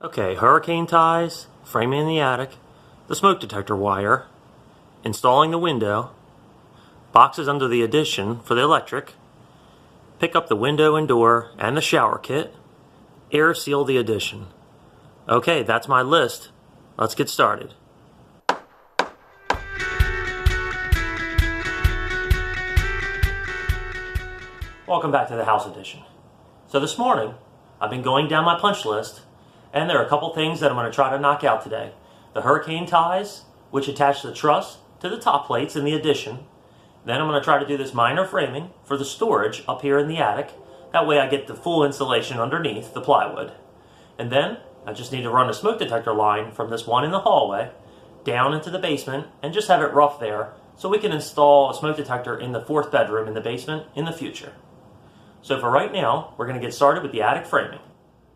Okay, hurricane ties, framing in the attic, the smoke detector wire, installing the window, boxes under the addition for the electric, pick up the window and door and the shower kit, air seal the addition. Okay, that's my list. Let's get started. Welcome back to the house edition. So this morning, I've been going down my punch list, and there are a couple things that I'm going to try to knock out today. The hurricane ties, which attach the truss to the top plates in the addition. Then I'm going to try to do this minor framing for the storage up here in the attic. That way I get the full insulation underneath the plywood. And then I just need to run a smoke detector line from this one in the hallway down into the basement and just have it rough there so we can install a smoke detector in the fourth bedroom in the basement in the future. So for right now, we're going to get started with the attic framing.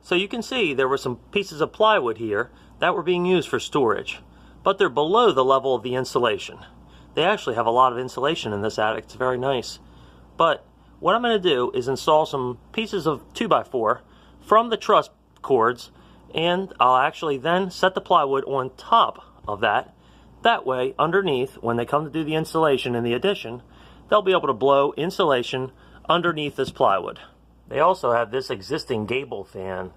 So you can see there were some pieces of plywood here that were being used for storage, but they're below the level of the insulation. They actually have a lot of insulation in this attic. It's very nice. But what I'm going to do is install some pieces of 2x4 from the truss cords, and I'll actually then set the plywood on top of that. That way, underneath, when they come to do the installation in the addition, they'll be able to blow insulation underneath this plywood. They also have this existing gable fan.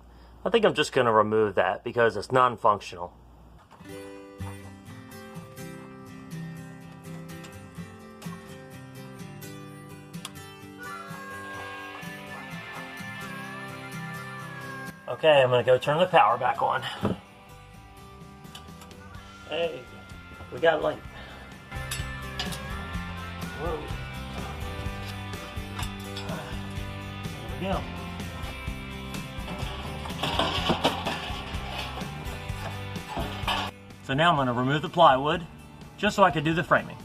I think I'm just going to remove that because it's non-functional. Okay, I'm going to go turn the power back on. Hey, we got light. Whoa. There we go. So now I'm going to remove the plywood just so I can do the framing.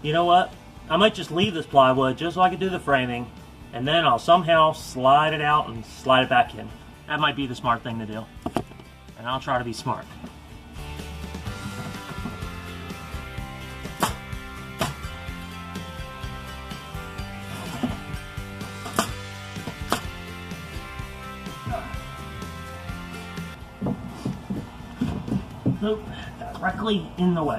You know what? I might just leave this plywood just so I can do the framing, and then I'll somehow slide it out and slide it back in. That might be the smart thing to do. And I'll try to be smart. Nope, directly in the way.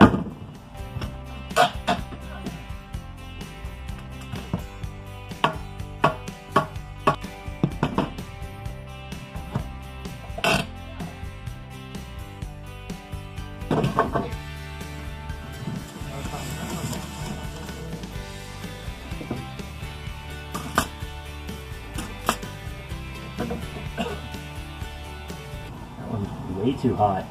That one's way too hot.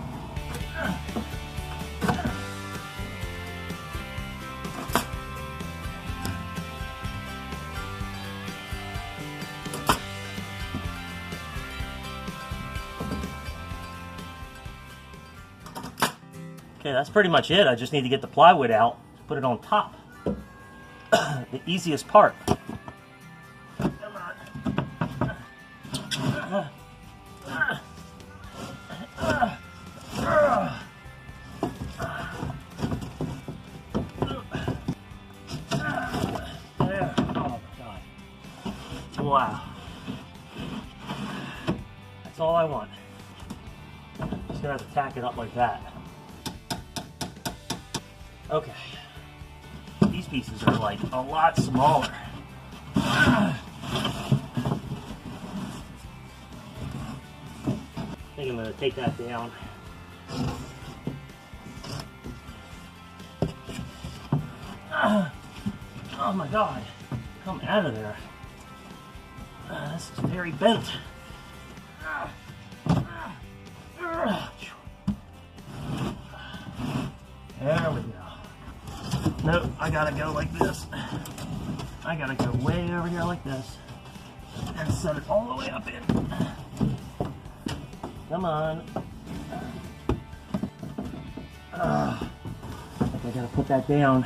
Okay, that's pretty much it. I just need to get the plywood out, put it on top. The easiest part. Come on. There. Oh my God. Wow. That's all I want. Just gonna have to tack it up like that. Okay, these pieces are like a lot smaller. I think I'm going to take that down. Oh my God, come out of there. This is very bent. There we go. Nope, I gotta go like this. I gotta go way over here like this and set it all the way up in. Come on. I think I gotta put that down.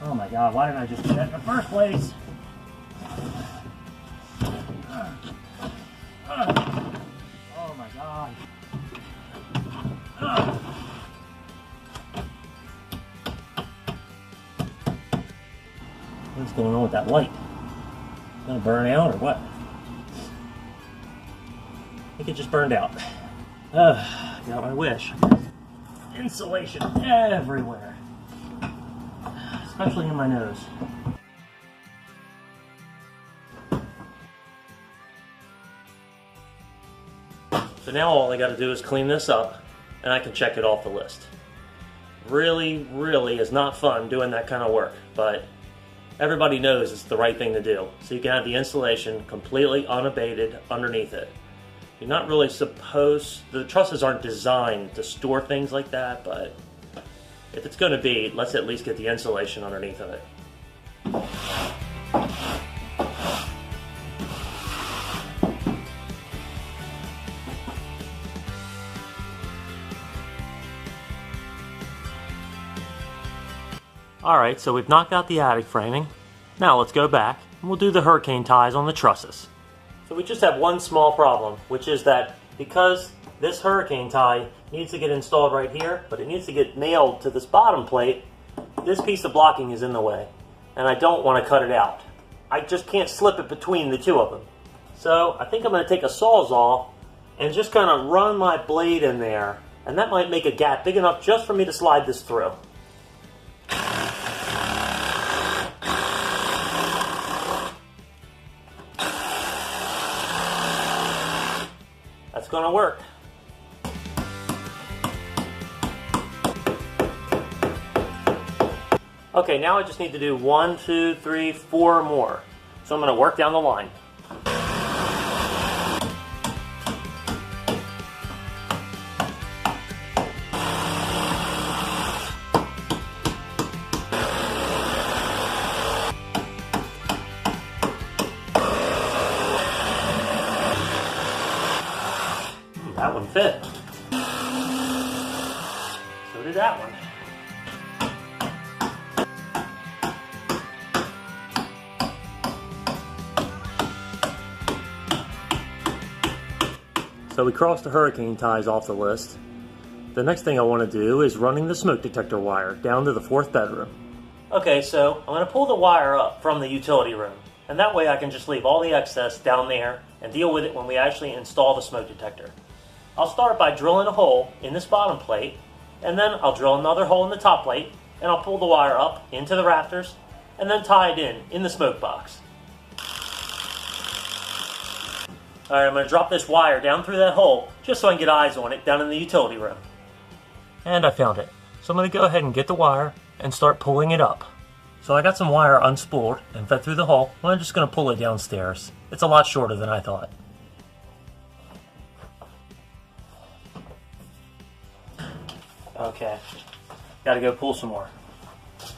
Oh my God, why didn't I just do that in the first place? Oh my God. What's going on with that light? Gonna burn out or what? I think it just burned out. Got my wish. Insulation everywhere, especially in my nose. So now all I got to do is clean this up, and I can check it off the list. Really is not fun doing that kind of work, but everybody knows it's the right thing to do. So you can have the insulation completely unabated underneath it. You're not really supposed, the trusses aren't designed to store things like that, but if it's going to be, let's at least get the insulation underneath of it. Alright, so we've knocked out the attic framing. Now let's go back and we'll do the hurricane ties on the trusses. So we just have one small problem, which is that because this hurricane tie needs to get installed right here, but it needs to get nailed to this bottom plate, this piece of blocking is in the way, and I don't want to cut it out. I just can't slip it between the two of them. So I think I'm going to take a Sawzall and just kind of run my blade in there, and that might make a gap big enough just for me to slide this through. That's going to work. Okay, now I just need to do 1, 2, 3, 4 more. So I'm going to work down the line. That one fit. So did that one. So we crossed the hurricane ties off the list. The next thing I want to do is running the smoke detector wire down to the 4th bedroom. Okay, so I'm going to pull the wire up from the utility room, and that way I can just leave all the excess down there and deal with it when we actually install the smoke detector. I'll start by drilling a hole in this bottom plate, and then I'll drill another hole in the top plate, and I'll pull the wire up into the rafters, and then tie it in the smoke box. Alright, I'm going to drop this wire down through that hole, just so I can get eyes on it down in the utility room. And I found it. So I'm going to go ahead and get the wire and start pulling it up. So I got some wire unspooled and fed through the hole, and I'm just going to pull it downstairs. It's a lot shorter than I thought. Okay, gotta go pull some more.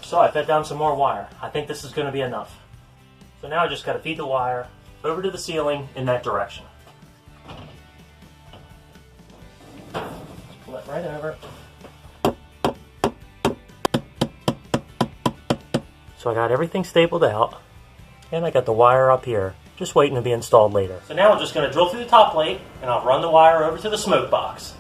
So I fed down some more wire. I think this is going to be enough. So now I just gotta feed the wire over to the ceiling in that direction. Just pull it right over. So I got everything stapled out, and I got the wire up here, just waiting to be installed later. So now I'm just gonna drill through the top plate, and I'll run the wire over to the smoke box.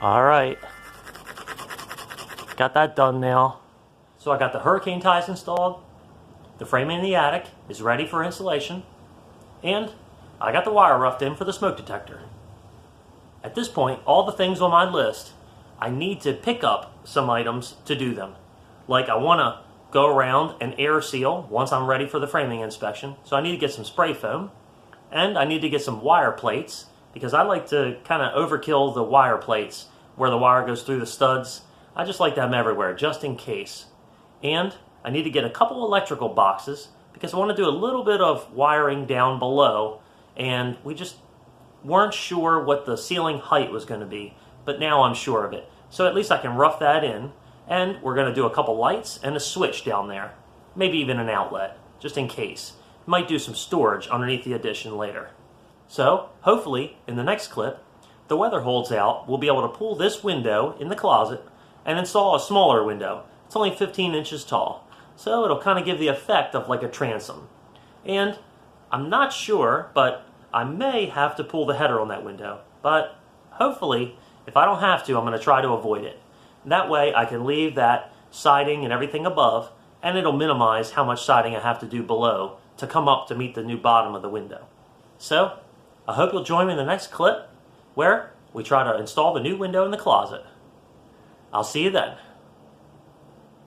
Alright, got that done now. So I got the hurricane ties installed, the framing in the attic is ready for installation, and I got the wire roughed in for the smoke detector. At this point, all the things on my list, I need to pick up some items to do them. Like I want to go around and air seal once I'm ready for the framing inspection, so I need to get some spray foam, and I need to get some wire plates, because I like to kind of overkill the wire plates where the wire goes through the studs. I just like them everywhere, just in case. And I need to get a couple electrical boxes, because I want to do a little bit of wiring down below, and we just weren't sure what the ceiling height was going to be, but now I'm sure of it. So at least I can rough that in, and we're going to do a couple lights and a switch down there. Maybe even an outlet, just in case. might do some storage underneath the addition later. So hopefully in the next clip, the weather holds out, we'll be able to pull this window in the closet and install a smaller window. It's only 15 inches tall, so it'll kind of give the effect of like a transom. And I'm not sure, but I may have to pull the header on that window. But hopefully, if I don't have to, I'm going to try to avoid it. That way I can leave that siding and everything above, and it'll minimize how much siding I have to do below to come up to meet the new bottom of the window. So, I hope you'll join me in the next clip where we try to install the new window in the closet. I'll see you then.